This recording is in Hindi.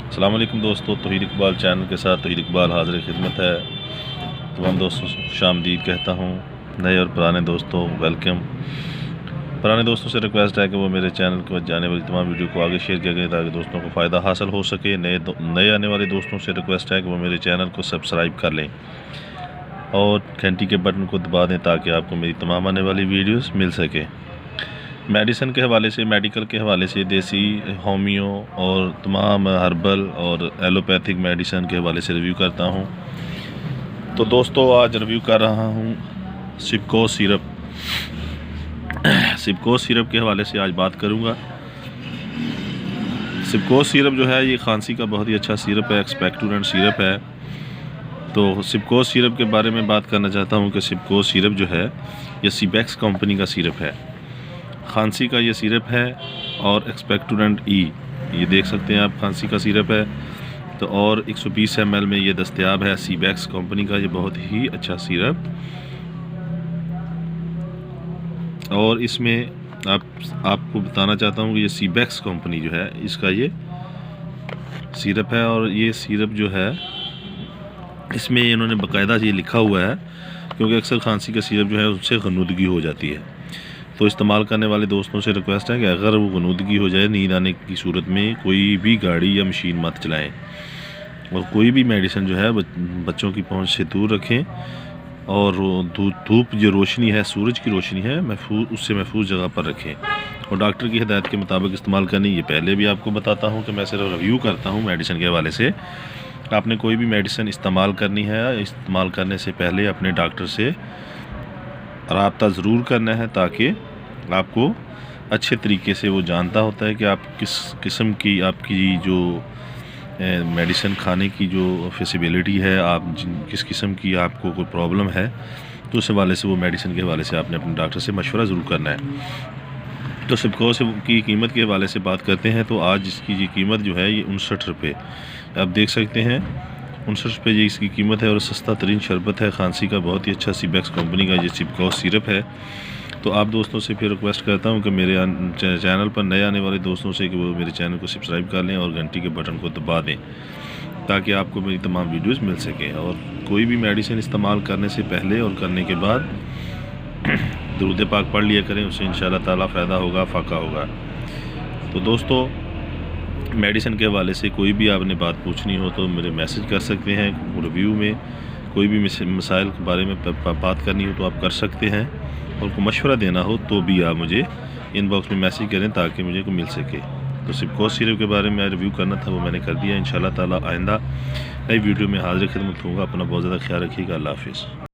अस्सलाम वालेकुम दोस्तों, तौहीद इकबाल चैनल के साथ तौहीद इकबाल हाज़िर खिदमत है। तमाम दोस्तों खुशामदीद कहता हूँ। नए और पुराने दोस्तों वेलकम। पुराने दोस्तों से रिक्वेस्ट है कि वो मेरे चैनल को जाने वाली तमाम वीडियो को आगे शेयर किया करें ताकि दोस्तों को फ़ायदा हासिल हो सके। नए आने वाले दोस्तों से रिक्वेस्ट है कि वो मेरे चैनल को सब्सक्राइब कर लें और घंटी के बटन को दबा दें ताकि आपको मेरी तमाम आने वाली वीडियोस मिल सके। मेडिसिन के हवाले से, मेडिकल के हवाले से, देसी, होमियो और तमाम हर्बल और एलोपैथिक मेडिसिन के हवाले से रिव्यू करता हूँ। तो दोस्तों आज रिव्यू कर रहा हूँ सिपको सिरप। सिपको सिरप के हवाले से आज बात करूँगा। सिपको सिरप जो है ये खांसी का बहुत ही अच्छा सिरप है, एक्सपेक्टोरेंट सिरप है। तो सिपको सिरप के बारे में बात करना चाहता हूँ कि सिपको सिरप जो है ये सीबेक्स कंपनी का सिरप है। खांसी का ये सिरप है और एक्सपेक्टोरेंट ये देख सकते हैं आप, खांसी का सिरप है। तो और 120 ml में ये दस्तयाब है। सीबेक्स कंपनी का ये बहुत ही अच्छा सिरप। और इसमें आपको बताना चाहता हूँ कि ये सीबेक्स कंपनी जो है इसका ये सिरप है। और ये सिरप जो है इसमें इन्होंने बाकायदा ये लिखा हुआ है, क्योंकि अक्सर खांसी का सिरप जो है उससे गनुदगी हो जाती है। तो इस्तेमाल करने वाले दोस्तों से रिक्वेस्ट है कि अगर वो गनुदगी हो जाए, नींद आने की सूरत में कोई भी गाड़ी या मशीन मत चलाएं और कोई भी मेडिसिन जो है बच्चों की पहुंच से दूर रखें। और धूप जो रोशनी है, सूरज की रोशनी है, उससे महफूज जगह पर रखें और डॉक्टर की हिदायत के मुताबिक इस्तेमाल करनी। ये पहले भी आपको बताता हूँ कि मैं सिर्फ रिव्यू करता हूँ मेडिसिन के हवाले से। आपने कोई भी मेडिसिन इस्तेमाल करनी है, इस्तेमाल करने से पहले अपने डॉक्टर से राब्ता ज़रूर करना है ताकि आपको अच्छे तरीके से वो जानता होता है कि आप किस किस्म की आपकी जो मेडिसिन खाने की जो फिजिबिलिटी है, आप किस किस्म की आपको कोई प्रॉब्लम है, तो उस हवाले से वो मेडिसिन के हवाले से आपने अपने डॉक्टर से मशवरा ज़रूर करना है। तो सिपको की कीमत के हवाले से बात करते हैं। तो आज इसकी ये कीमत जो है ये 59 रुपये आप देख सकते हैं। 59 रुपये ये इसकी कीमत है और सस्ता तरीन शरबत है खांसी का, बहुत ही अच्छा सीबेक्स कंपनी का ये सिपको सिरप है। तो आप दोस्तों से फिर रिक्वेस्ट करता हूं कि मेरे चैनल पर नए आने वाले दोस्तों से कि वो मेरे चैनल को सब्सक्राइब कर लें और घंटी के बटन को दबा दें ताकि आपको मेरी तमाम वीडियोस मिल सकें। और कोई भी मेडिसिन इस्तेमाल करने से पहले और करने के बाद दुरूद पाक पढ़ लिया करें, उससे इंशाल्लाह ताला फ़ायदा होगा, फ़ाका होगा। तो दोस्तों मेडिसिन के हवाले से कोई भी आपने बात पूछनी हो तो मेरे मैसेज कर सकते हैं। रिव्यू में कोई भी मसाइल के बारे में बात करनी हो तो आप कर सकते हैं, और को मशवरा देना हो तो भी आप मुझे इनबॉक्स में मैसेज करें ताकि मुझे को मिल सके। तो सिपको सिरप के बारे में रिव्यू करना था, वो मैंने कर दिया। इंशाल्लाह ताला आइंदा नई वीडियो में हाज़िर खिदमत होगा। अपना बहुत ज़्यादा ख्याल रखिएगा। अल्लाह हाफ़िज़।